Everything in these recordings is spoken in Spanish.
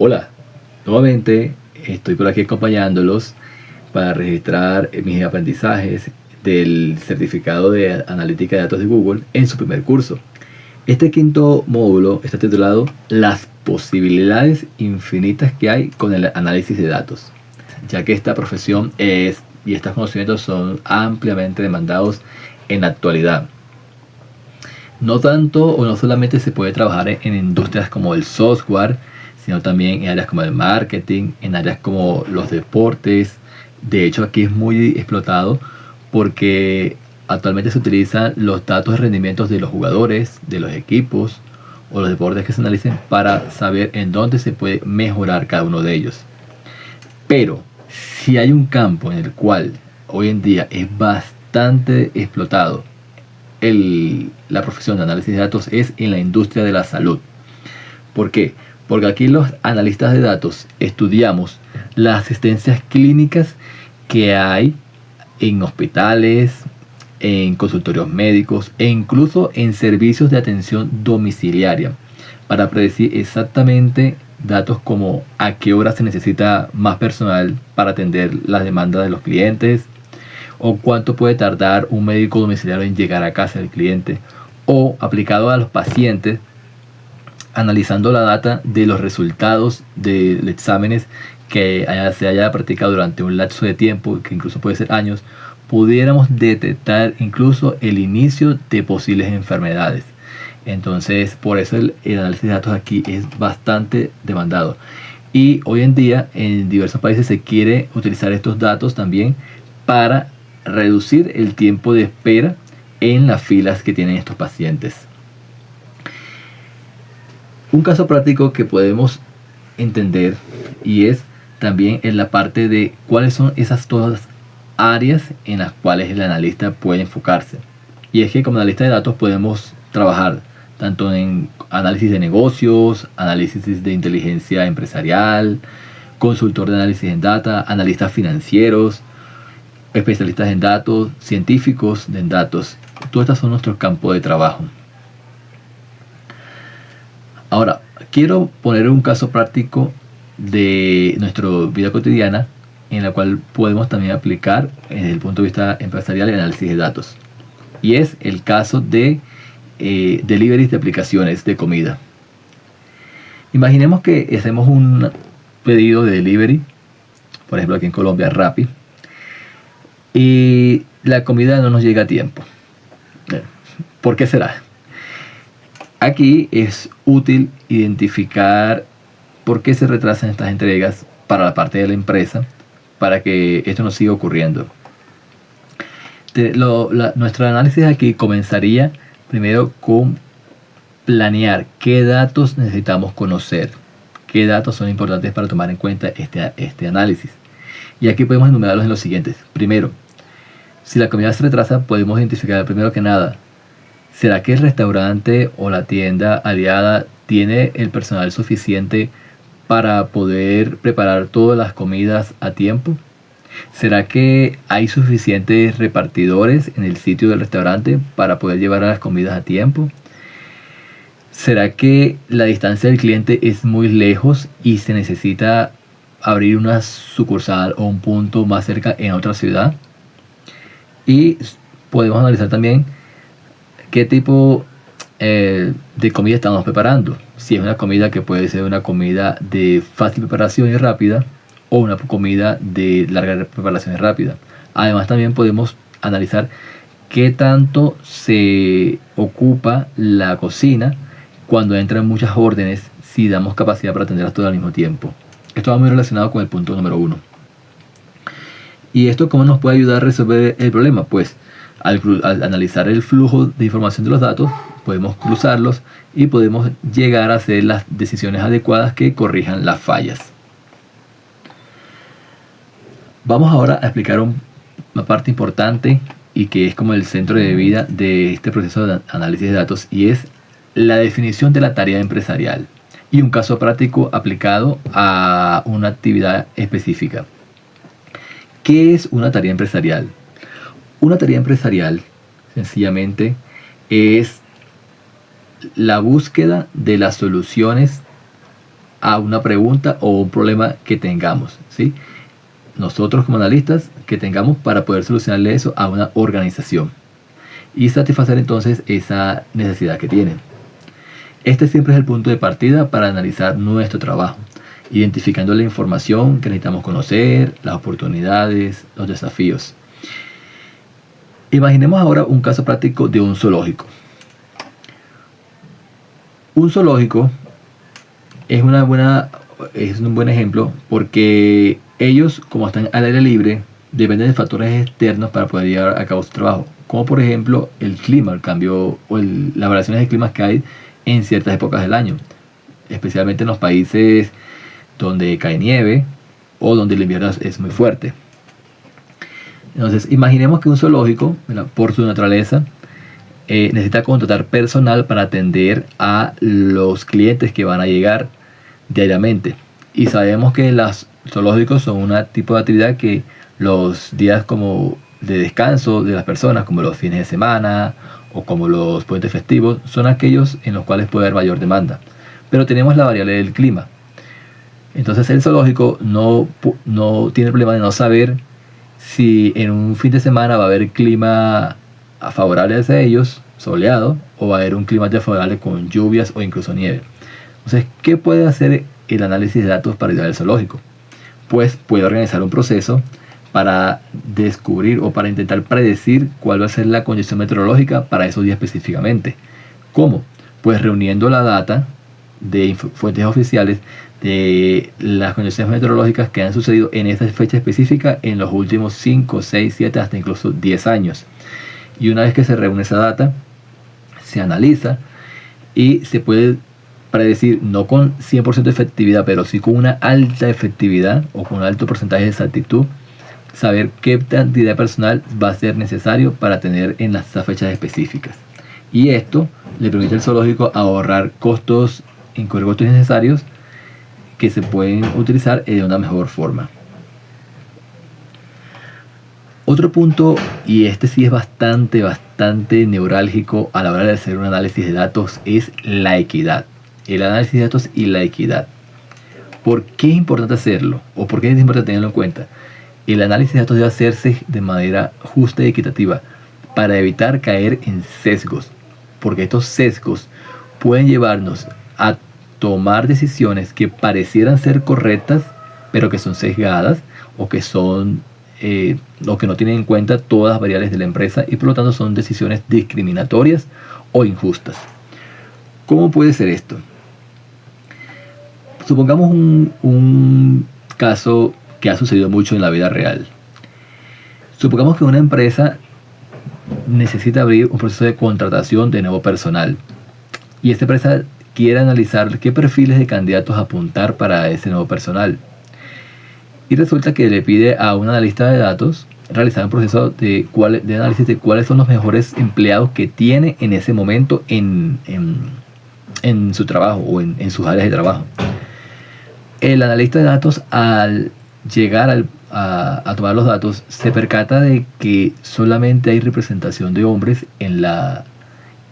Hola, nuevamente estoy por aquí acompañándolos para registrar mis aprendizajes del certificado de analítica de datos de Google en su primer curso. Este quinto módulo está titulado Las posibilidades infinitas que hay con el análisis de datos, ya que esta profesión y estos conocimientos son ampliamente demandados en la actualidad. No tanto o no solamente se puede trabajar en industrias como el software, sino también en áreas como el marketing, en áreas como los deportes. De hecho, aquí es muy explotado porque actualmente se utilizan los datos de rendimientos de los jugadores, de los equipos o los deportes que se analicen para saber en dónde se puede mejorar cada uno de ellos. Pero si hay un campo en el cual hoy en día es bastante explotado la profesión de análisis de datos, es en la industria de la salud. ¿Por qué? Porque aquí los analistas de datos estudiamos las asistencias clínicas que hay en hospitales, en consultorios médicos e incluso en servicios de atención domiciliaria para predecir exactamente datos como a qué hora se necesita más personal para atender las demandas de los clientes, o cuánto puede tardar un médico domiciliario en llegar a casa del cliente, o aplicado a los pacientes, analizando la data de los resultados de exámenes que se haya practicado durante un lapso de tiempo, que incluso puede ser años, pudiéramos detectar incluso el inicio de posibles enfermedades. Entonces, por eso el análisis de datos aquí es bastante demandado. Y hoy en día en diversos países se quiere utilizar estos datos también para reducir el tiempo de espera en las filas que tienen estos pacientes. Un caso práctico que podemos entender y es también en la parte de cuáles son esas todas áreas en las cuales el analista puede enfocarse. Y es que como analista de datos podemos trabajar tanto en análisis de negocios, análisis de inteligencia empresarial, consultor de análisis en data, analistas financieros, especialistas en datos, científicos en datos. Todos estos son nuestros campos de trabajo. Ahora, quiero poner un caso práctico de nuestra vida cotidiana en la cual podemos también aplicar desde el punto de vista empresarial el análisis de datos. Y es el caso de deliveries de aplicaciones de comida. Imaginemos que hacemos un pedido de delivery, por ejemplo aquí en Colombia, Rappi, y la comida no nos llega a tiempo. ¿Por qué será? Aquí es útil identificar por qué se retrasan estas entregas para la parte de la empresa, para que esto no siga ocurriendo. Nuestro análisis aquí comenzaría primero con planear qué datos necesitamos conocer, qué datos son importantes para tomar en cuenta este análisis. Y aquí podemos enumerarlos en los siguientes. Primero, si la comida se retrasa, podemos identificar primero que nada, ¿será que el restaurante o la tienda aliada tiene el personal suficiente para poder preparar todas las comidas a tiempo? ¿Será que hay suficientes repartidores en el sitio del restaurante para poder llevar las comidas a tiempo? ¿Será que la distancia del cliente es muy lejos y se necesita abrir una sucursal o un punto más cerca en otra ciudad? Y podemos analizar también qué tipo de comida estamos preparando. Si es una comida que puede ser una comida de fácil preparación y rápida, o una comida de larga preparación y rápida. Además también podemos analizar qué tanto se ocupa la cocina cuando entran muchas órdenes, si damos capacidad para atenderlas todas al mismo tiempo. Esto va muy relacionado con el punto número 1. ¿Y esto cómo nos puede ayudar a resolver el problema? Pues al analizar el flujo de información de los datos, podemos cruzarlos y podemos llegar a hacer las decisiones adecuadas que corrijan las fallas. Vamos ahora a explicar una parte importante y que es como el centro de vida de este proceso de análisis de datos, y es la definición de la tarea empresarial y un caso práctico aplicado a una actividad específica. ¿Qué es una tarea empresarial? Una tarea empresarial sencillamente es la búsqueda de las soluciones a una pregunta o un problema que tengamos, ¿sí? Nosotros como analistas que tengamos para poder solucionarle eso a una organización y satisfacer entonces esa necesidad que tienen. Este siempre es el punto de partida para analizar nuestro trabajo, identificando la información que necesitamos conocer, las oportunidades, los desafíos. Imaginemos ahora un caso práctico de un zoológico. Un zoológico es un buen ejemplo porque ellos, como están al aire libre, dependen de factores externos para poder llevar a cabo su trabajo, como por ejemplo el clima, el cambio o las variaciones de clima que hay en ciertas épocas del año, especialmente en los países donde cae nieve o donde el invierno es muy fuerte. Entonces, imaginemos que un zoológico, ¿verdad?, por su naturaleza, necesita contratar personal para atender a los clientes que van a llegar diariamente. Y sabemos que los zoológicos son un tipo de actividad que los días como de descanso de las personas, como los fines de semana o como los puentes festivos, son aquellos en los cuales puede haber mayor demanda. Pero tenemos la variable del clima. Entonces el zoológico no tiene el problema de no saber si en un fin de semana va a haber clima favorable hacia ellos, soleado, o va a haber un clima desfavorable con lluvias o incluso nieve. Entonces, ¿qué puede hacer el análisis de datos para ayudar al zoológico? Pues puede organizar un proceso para descubrir o para intentar predecir cuál va a ser la condición meteorológica para esos días específicamente. ¿Cómo? Pues reuniendo la data de fuentes oficiales de las condiciones meteorológicas que han sucedido en esa fecha específica en los últimos 5, 6, 7, hasta incluso 10 años. Y una vez que se reúne esa data, se analiza y se puede predecir, no con 100% de efectividad, pero sí con una alta efectividad o con un alto porcentaje de exactitud, saber qué cantidad personal va a ser necesario para tener en esas fechas específicas. Y esto le permite al zoológico ahorrar costos innecesarios que se pueden utilizar de una mejor forma. Otro punto, y este sí es bastante neurálgico a la hora de hacer un análisis de datos, es la equidad. El análisis de datos y la equidad. ¿Por qué es importante hacerlo? ¿O por qué es importante tenerlo en cuenta? El análisis de datos debe hacerse de manera justa y equitativa para evitar caer en sesgos, porque estos sesgos pueden llevarnos a tomar decisiones que parecieran ser correctas, pero que son sesgadas o que no tienen en cuenta todas las variables de la empresa y por lo tanto son decisiones discriminatorias o injustas. ¿Cómo puede ser esto? Supongamos un caso que ha sucedido mucho en la vida real. Supongamos que una empresa necesita abrir un proceso de contratación de nuevo personal y esta empresa quiere analizar qué perfiles de candidatos apuntar para ese nuevo personal. Y resulta que le pide a un analista de datos realizar un proceso de análisis de cuáles son los mejores empleados que tiene en ese momento en su trabajo o en sus áreas de trabajo. El analista de datos, al llegar a tomar los datos, se percata de que solamente hay representación de hombres en la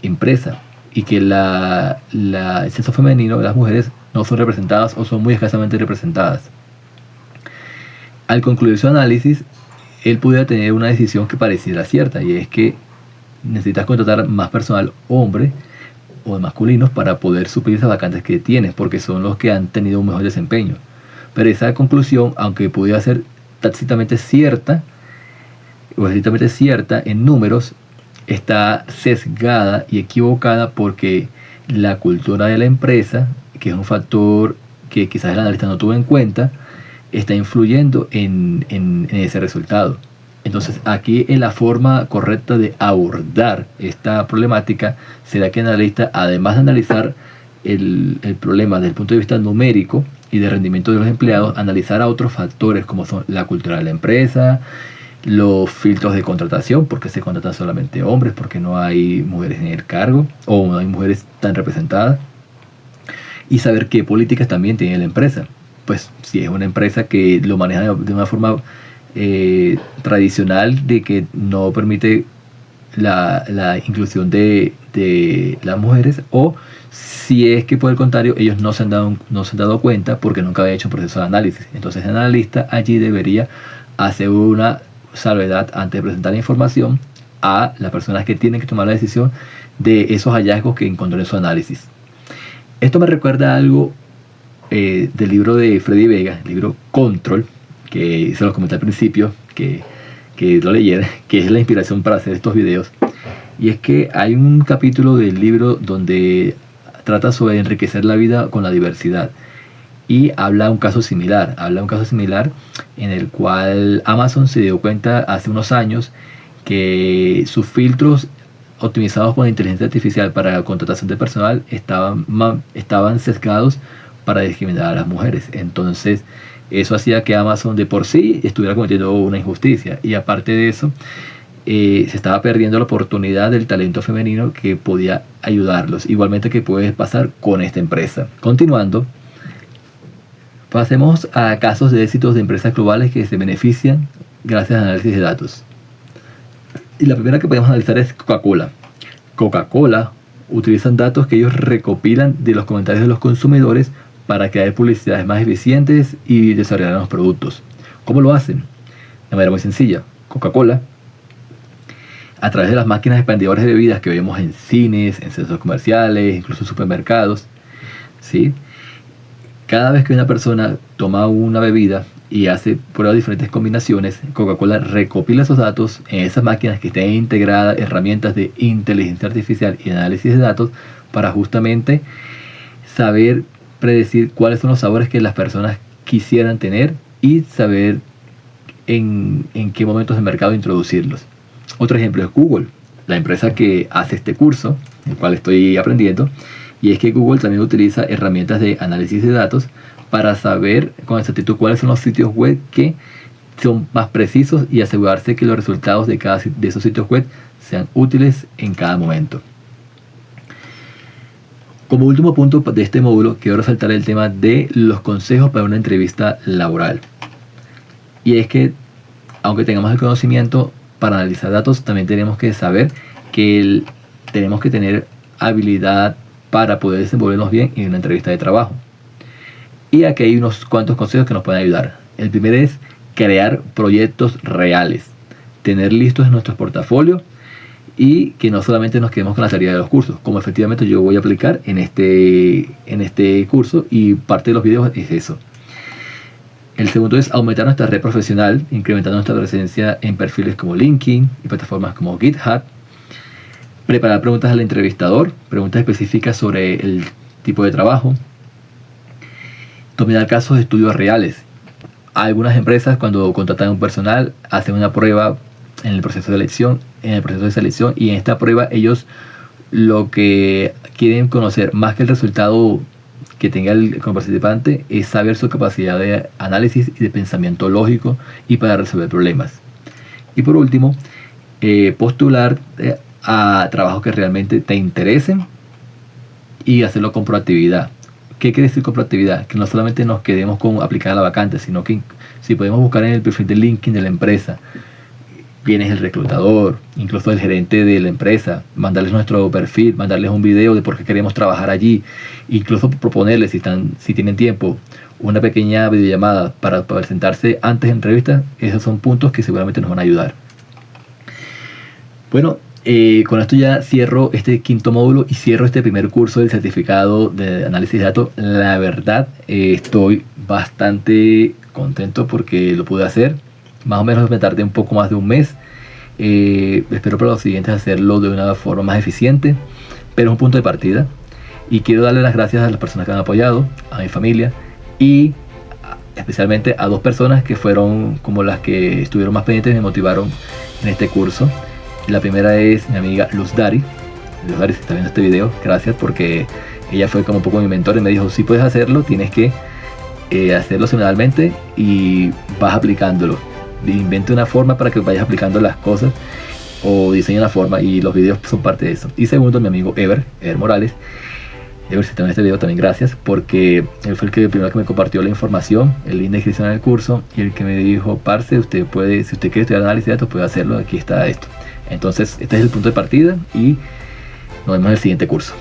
empresa y que el sexo femenino, las mujeres, no son representadas o son muy escasamente representadas. Al concluir su análisis, él pudiera tener una decisión que pareciera cierta, y es que necesitas contratar más personal hombre o masculinos para poder suplir esas vacantes que tienes, porque son los que han tenido un mejor desempeño. Pero esa conclusión, aunque pudiera ser tácitamente cierta o estrictamente cierta en números, está sesgada y equivocada porque la cultura de la empresa, que es un factor que quizás el analista no tuvo en cuenta, está influyendo en ese resultado. Entonces aquí en la forma correcta de abordar esta problemática será que el analista, además de analizar el problema desde el punto de vista numérico y de rendimiento de los empleados, analizará otros factores como son la cultura de la empresa, los filtros de contratación, porque se contratan solamente hombres, porque no hay mujeres en el cargo o no hay mujeres tan representadas, y saber qué políticas también tiene la empresa. Pues si es una empresa que lo maneja de una forma tradicional, de que no permite la inclusión de las mujeres, o si es que por el contrario ellos no se han dado cuenta porque nunca habían hecho un proceso de análisis. Entonces el analista allí debería hacer una salvedad antes de presentar la información a las personas que tienen que tomar la decisión de esos hallazgos que encontró en su análisis. Esto me recuerda a algo del libro de Freddy Vega, el libro Control, que se los comenté al principio, que lo leyera, que es la inspiración para hacer estos videos. Y es que hay un capítulo del libro donde trata sobre enriquecer la vida con la diversidad. Y habla un caso similar en el cual Amazon se dio cuenta hace unos años que sus filtros optimizados por la inteligencia artificial para la contratación de personal estaban sesgados para discriminar a las mujeres. Entonces eso hacía que Amazon de por sí estuviera cometiendo una injusticia, y aparte de eso se estaba perdiendo la oportunidad del talento femenino que podía ayudarlos, igualmente que puede pasar con esta empresa. Continuando, pasemos a casos de éxitos de empresas globales que se benefician gracias al análisis de datos. Y la primera que podemos analizar es Coca-Cola. Coca-Cola utilizan datos que ellos recopilan de los comentarios de los consumidores para crear publicidades más eficientes y desarrollar los productos. ¿Cómo lo hacen? De manera muy sencilla. Coca-Cola, a través de las máquinas expendedoras de bebidas que vemos en cines, en centros comerciales, incluso en supermercados, ¿sí? Cada vez que una persona toma una bebida y hace pruebas de diferentes combinaciones, Coca-Cola recopila esos datos en esas máquinas que estén integradas herramientas de inteligencia artificial y análisis de datos para justamente saber predecir cuáles son los sabores que las personas quisieran tener y saber en qué momentos del mercado introducirlos. Otro ejemplo es Google, la empresa que hace este curso, el cual estoy aprendiendo, y es que Google también utiliza herramientas de análisis de datos para saber con exactitud cuáles son los sitios web que son más precisos y asegurarse que los resultados de esos sitios web sean útiles en cada momento. Como último punto de este módulo, quiero resaltar el tema de los consejos para una entrevista laboral. Y es que, aunque tengamos el conocimiento para analizar datos, también tenemos que saber que tenemos que tener habilidad para poder desenvolvernos bien en una entrevista de trabajo. Y aquí hay unos cuantos consejos que nos pueden ayudar. El primero es crear proyectos reales, tener listos en nuestros portafolios y que no solamente nos quedemos con la salida de los cursos, como efectivamente yo voy a aplicar en este curso, y parte de los videos es eso. El segundo es aumentar nuestra red profesional, incrementando nuestra presencia en perfiles como LinkedIn y plataformas como GitHub. Preparar preguntas al entrevistador, preguntas específicas sobre el tipo de trabajo. Dominar casos de estudios reales. Algunas empresas, cuando contratan a un personal, hacen una prueba en el proceso de selección, y en esta prueba ellos lo que quieren conocer más que el resultado que tenga el participante es saber su capacidad de análisis y de pensamiento lógico y para resolver problemas. Y por último, postular a trabajos que realmente te interesen y hacerlo con proactividad. ¿Qué quiere decir con proactividad? Que no solamente nos quedemos con aplicar a la vacante, sino que si podemos buscar en el perfil de LinkedIn de la empresa quién es el reclutador, incluso el gerente de la empresa, mandarles nuestro perfil, mandarles un video de por qué queremos trabajar allí, incluso proponerles, si tienen tiempo, una pequeña videollamada para presentarse antes de entrevista. Esos son puntos que seguramente nos van a ayudar. Bueno, con esto ya cierro este quinto módulo y cierro este primer curso del certificado de análisis de datos. La verdad, estoy bastante contento porque lo pude hacer. Más o menos me tardé un poco más de un mes. Espero para los siguientes hacerlo de una forma más eficiente, pero es un punto de partida. Y quiero darle las gracias a las personas que han apoyado, a mi familia y especialmente a dos personas que fueron como las que estuvieron más pendientes y me motivaron en este curso. La primera es mi amiga Luz Dari. Luz Dari, si está viendo este video, gracias, porque ella fue como un poco mi mentor y me dijo: si puedes hacerlo, tienes que hacerlo semanalmente y vas aplicándolo. Invente una forma para que vayas aplicando las cosas, o diseña una forma, y los videos son parte de eso. Y segundo, mi amigo Ever Morales. Ever, si está en este video, también gracias, porque él fue el primero que me compartió la información, el link de inscripción al curso, y el que me dijo: parce, usted puede, si usted quiere estudiar análisis de datos, puede hacerlo, aquí está esto. Entonces, este es el punto de partida y nos vemos en el siguiente curso.